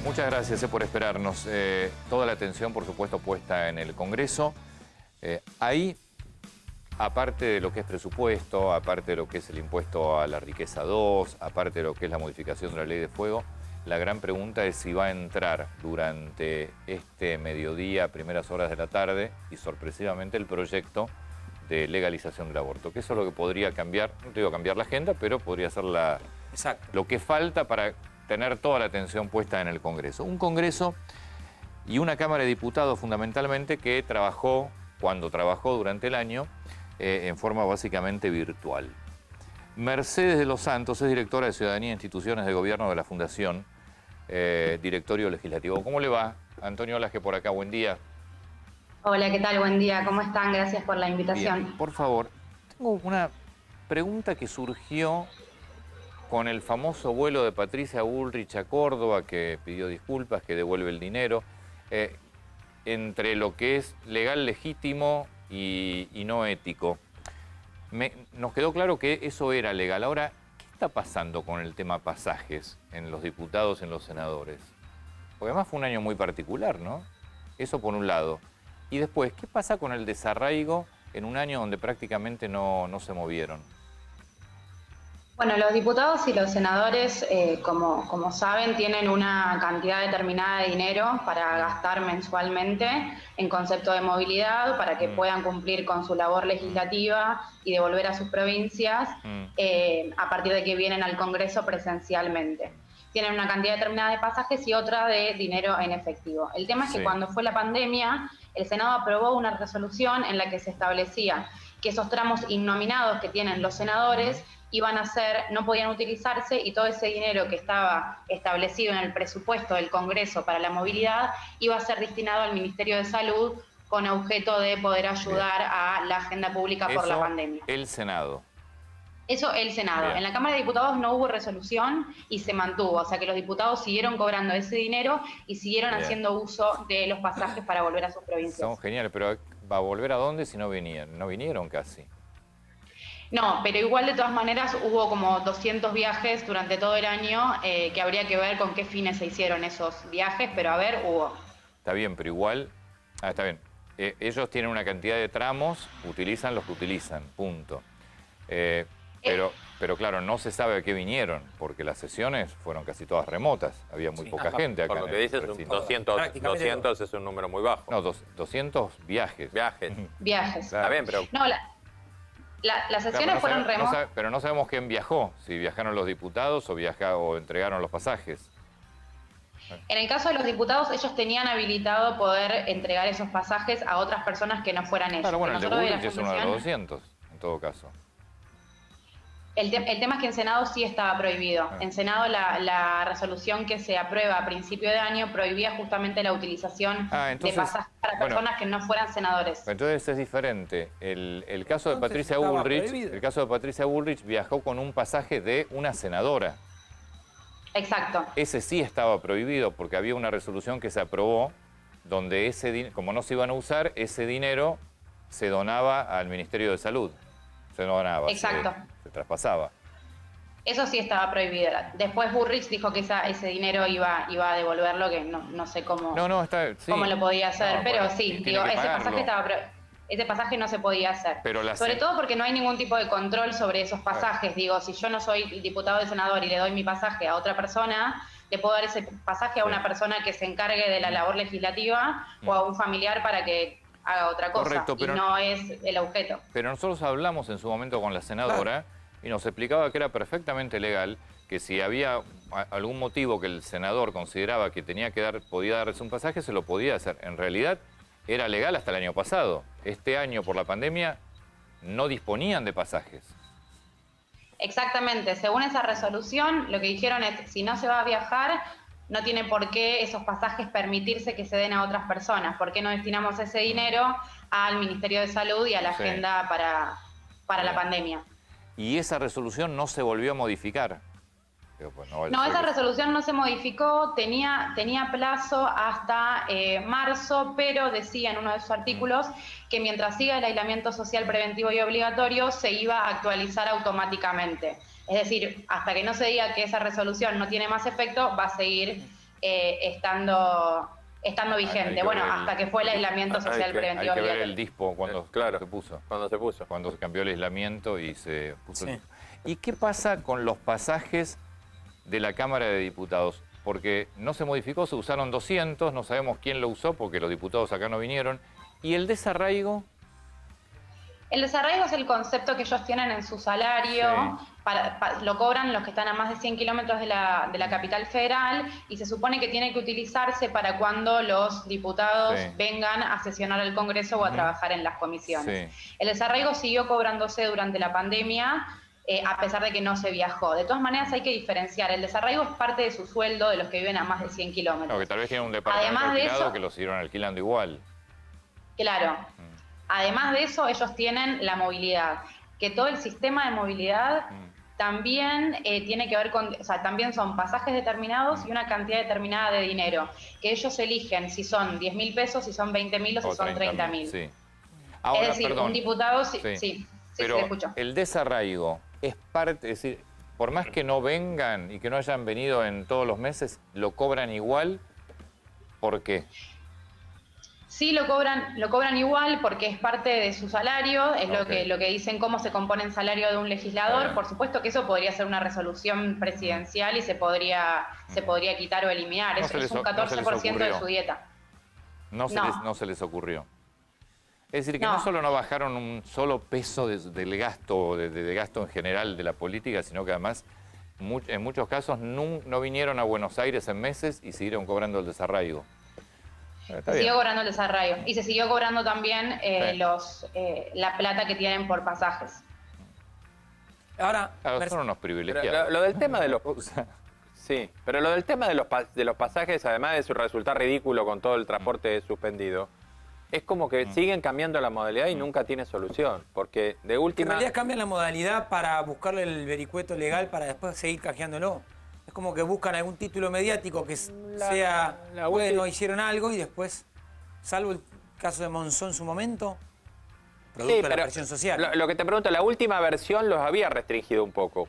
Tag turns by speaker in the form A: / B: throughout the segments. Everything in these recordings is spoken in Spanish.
A: Muchas gracias por esperarnos. Toda la atención, por supuesto, puesta en el Congreso. Ahí, aparte de lo que es presupuesto, aparte de lo que es el impuesto a la riqueza 2, aparte de lo que es la modificación de la ley de fuego, la gran pregunta es si va a entrar durante este mediodía, primeras horas de la tarde, y sorpresivamente el proyecto de legalización del aborto, que eso es lo que podría cambiar, no te digo cambiar la agenda, pero podría ser lo que falta para tener toda la atención puesta en el Congreso. Un Congreso y una Cámara de Diputados fundamentalmente que trabajó, cuando trabajó durante el año, en forma básicamente virtual. Mercedes de los Santos es directora de Ciudadanía e Instituciones de Gobierno de la Fundación Directorio Legislativo. ¿Cómo le va? Antonio Olaje por acá, buen día.
B: Hola, ¿qué tal? Buen día, ¿cómo están? Gracias por la invitación.
A: Bien, por favor, tengo una pregunta que surgió con el famoso vuelo de Patricia Bullrich a Córdoba, que pidió disculpas, que devuelve el dinero, entre lo que es legal, legítimo y no ético. Nos quedó claro que eso era legal. Ahora, ¿qué está pasando con el tema pasajes en los diputados, en los senadores? Porque además fue un año muy particular, ¿no? Eso por un lado. Y después, ¿qué pasa con el desarraigo en un año donde prácticamente no se movieron?
B: Bueno, los diputados y los senadores, como saben, tienen una cantidad determinada de dinero para gastar mensualmente en concepto de movilidad, para que puedan cumplir con su labor legislativa y devolver a sus provincias a partir de que vienen al Congreso presencialmente. Tienen una cantidad determinada de pasajes y otra de dinero en efectivo. El tema es que cuando fue la pandemia, el Senado aprobó una resolución en la que se establecía que esos tramos innominados que tienen los senadores no podían utilizarse, y todo ese dinero que estaba establecido en el presupuesto del Congreso para la movilidad iba a ser destinado al Ministerio de Salud con objeto de poder ayudar a la agenda pública por la pandemia.
A: El Senado.
B: Eso el Senado.
A: Bien.
B: En la Cámara de Diputados no hubo resolución y se mantuvo, o sea que los diputados siguieron cobrando ese dinero y siguieron haciendo uso de los pasajes para volver a sus provincias.
A: Son geniales, pero ¿va a volver a dónde si no vinieron? No vinieron casi.
B: No, pero igual de todas maneras hubo como 200 viajes durante todo el año, que habría que ver con qué fines se hicieron esos viajes, pero a ver, hubo.
A: Está bien, pero igual... está bien. Ellos tienen una cantidad de tramos, utilizan los que utilizan, punto. Pero claro, no se sabe a qué vinieron, porque las sesiones fueron casi todas remotas. Había muy poca gente acá.
C: Por lo que dices, 200 es un número muy bajo.
A: No, 200 viajes.
B: Viajes.
A: Claro.
C: Está bien, pero...
B: No, las sesiones fueron remotas.
A: Pero no sabemos quién viajó, si viajaron los diputados o entregaron los pasajes.
B: En el caso de los diputados, ellos tenían habilitado poder entregar esos pasajes a otras personas que no fueran ellos.
A: Claro, bueno, el de Bullrich es uno de los 200, en todo caso.
B: El tema es que en Senado sí estaba prohibido. En Senado la resolución que se aprueba a principio de año prohibía justamente la utilización de pasajes para personas que no fueran senadores.
A: Entonces es diferente. El caso de Patricia Bullrich, viajó con un pasaje de una senadora.
B: Exacto.
A: Ese sí estaba prohibido porque había una resolución que se aprobó donde como no se iban a usar, ese dinero se donaba al Ministerio de Salud. Se donaba.
B: Exacto.
A: Se traspasaba.
B: Eso sí estaba prohibido. Después Bullrich dijo que ese dinero iba a devolverlo, que no sé cómo, cómo lo podía hacer, pero sí, digo, ese pasaje no se podía hacer. Sobre todo porque no hay ningún tipo de control sobre esos pasajes. Digo, si yo no soy diputado o senador y le doy mi pasaje a otra persona, le puedo dar ese pasaje a una persona que se encargue de la labor legislativa o a un familiar para que haga otra cosa. Correcto, pero no es el objeto.
A: Pero nosotros hablamos en su momento con la senadora y nos explicaba que era perfectamente legal, que si había algún motivo que el senador consideraba que podía darse un pasaje, se lo podía hacer. En realidad era legal hasta el año pasado. Este año, por la pandemia, no disponían de pasajes.
B: Exactamente. Según esa resolución, lo que dijeron es, si no se va a viajar, no tiene por qué esos pasajes permitirse que se den a otras personas. ¿Por qué no destinamos ese dinero al Ministerio de Salud y a la agenda para la pandemia?
A: Y esa resolución no se volvió a modificar.
B: No, esa resolución no se modificó, tenía plazo hasta marzo, pero decía en uno de sus artículos que mientras siga el aislamiento social preventivo y obligatorio se iba a actualizar automáticamente. Es decir, hasta que no se diga que esa resolución no tiene más efecto, va a seguir estando vigente. Bueno, hasta que fue el aislamiento social preventivo.
A: Hay que ver el dispo cuando se puso.
C: Cuando se puso.
A: Cuando se cambió el aislamiento y se puso.
D: Sí.
A: ¿Y qué pasa con los pasajes de la Cámara de Diputados? Porque no se modificó, se usaron 200, no sabemos quién lo usó porque los diputados acá no vinieron. ¿Y el desarraigo?
B: El desarraigo es el concepto que ellos tienen en su salario,
A: Sí.
B: lo cobran los que están a más de 100 kilómetros de la capital federal y se supone que tiene que utilizarse para cuando los diputados
A: Sí.
B: vengan a sesionar al Congreso o a trabajar en las comisiones.
A: Sí.
B: El desarraigo siguió cobrándose durante la pandemia, a pesar de que no se viajó. De todas maneras hay que diferenciar, el desarraigo es parte de su sueldo de los que viven a más de 100 kilómetros.
A: No, que tal vez tienen un departamento
B: Además de
A: alquilado
B: eso,
A: que lo siguieron alquilando igual.
B: Claro. Además de eso, ellos tienen la movilidad, que todo el sistema de movilidad también tiene que ver con, o sea, también son pasajes determinados y una cantidad determinada de dinero, que ellos eligen si son 10.000 pesos, si son 20.000 o si son 30.000.
A: Sí. Ahora,
B: Es decir,
A: perdón,
B: un diputado,
A: Sí.
B: sí,
A: pero
B: te escucho.
A: el desarraigo es parte, es decir, por más que no vengan y que no hayan venido en todos los meses, ¿lo cobran igual? ¿Por qué?
B: Sí, lo cobran igual porque es parte de su salario, es lo que dicen cómo se compone el salario de un legislador. Por supuesto que eso podría ser una resolución presidencial y se podría quitar o eliminar.
A: No
B: Es
A: se les
B: un 14% de
A: ocurrió.
B: su dieta.
A: No se les ocurrió. Es decir, que
B: No.
A: no solo no bajaron un solo peso del gasto, de gasto en general de la política, sino que además en muchos casos no vinieron a Buenos Aires en meses y siguieron cobrando el desarraigo.
B: Se siguió cobrando el desarraigo y se siguió cobrando también la plata que tienen por pasajes.
D: Ahora,
A: Claro, son unos privilegiados.
C: Lo del tema de los... Sí, pero lo del tema de los pasajes, además de su resultar ridículo con todo el transporte suspendido, es como que siguen cambiando la modalidad y nunca tiene solución. Porque de
D: en
C: última...
D: realidad cambian la modalidad para buscarle el vericueto legal para después seguir canjeándolo. Es como que buscan algún título mediático que sea, bueno, hicieron algo y después, salvo el caso de Monzó en su momento, producto de la presión social.
C: Lo que te pregunto, la última versión los había restringido un poco.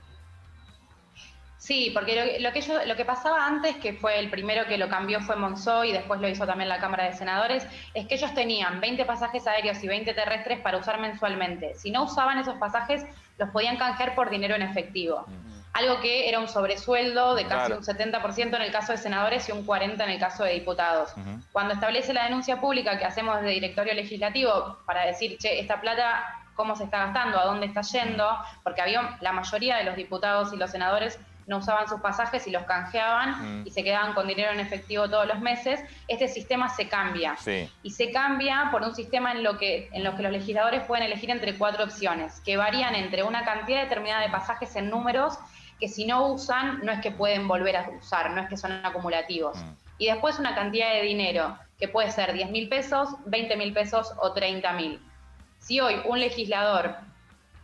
B: Sí, porque lo que pasaba antes, que fue el primero que lo cambió fue Monzó y después lo hizo también la Cámara de Senadores, es que ellos tenían 20 pasajes aéreos y 20 terrestres para usar mensualmente. Si no usaban esos pasajes, los podían canjear por dinero en efectivo. Algo que era un sobresueldo de casi un 70% en el caso de senadores y un 40% en el caso de diputados. Cuando establece la denuncia pública que hacemos desde directorio legislativo para decir, che, esta plata, ¿cómo se está gastando? ¿A dónde está yendo? Porque la mayoría de los diputados y los senadores no usaban sus pasajes y los canjeaban y se quedaban con dinero en efectivo todos los meses. Este sistema se cambia.
A: Sí.
B: Y se cambia por un sistema en lo que los legisladores pueden elegir entre 4 opciones, que varían entre una cantidad determinada de pasajes en números que si no usan, no es que pueden volver a usar, no es que son acumulativos. Y después una cantidad de dinero, que puede ser 10.000 pesos, 20.000 pesos o 30.000. Si hoy un legislador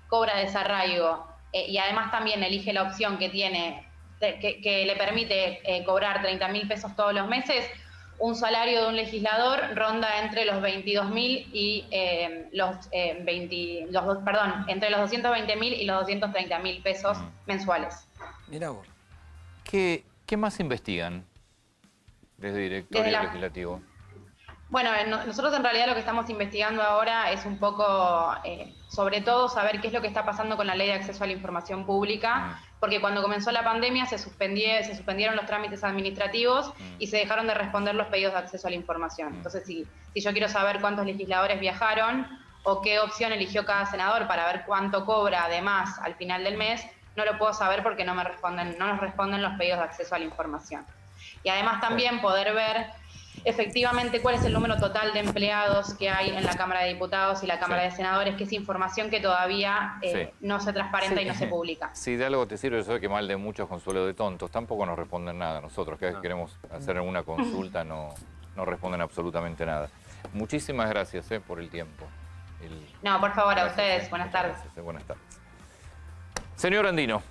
B: cobra desarraigo y además también elige la opción que tiene, que le permite cobrar 30.000 pesos todos los meses, un salario de un legislador ronda entre los 22.000 y entre los 220.000 y los 230.000 pesos mensuales.
D: Mirá vos.
A: ¿Qué más investigan desde directorio legislativo?
B: Bueno, nosotros en realidad lo que estamos investigando ahora es un poco, sobre todo, saber qué es lo que está pasando con la Ley de Acceso a la Información Pública, porque cuando comenzó la pandemia se suspendieron los trámites administrativos y se dejaron de responder los pedidos de acceso a la información. Entonces, si yo quiero saber cuántos legisladores viajaron o qué opción eligió cada senador para ver cuánto cobra además al final del mes, no lo puedo saber porque no nos responden los pedidos de acceso a la información. Y además también poder ver efectivamente cuál es el número total de empleados que hay en la Cámara de Diputados y la Cámara de Senadores, que es información que todavía no se transparenta y no se publica.
A: Si de algo te sirve, yo sé que mal de muchos consuelo de tontos, tampoco nos responden nada. Nosotros que queremos hacer una consulta no responden absolutamente nada. Muchísimas gracias por el tiempo.
B: No, por favor, a ustedes. Buenas tardes.
A: Buenas tardes. Señor Andino.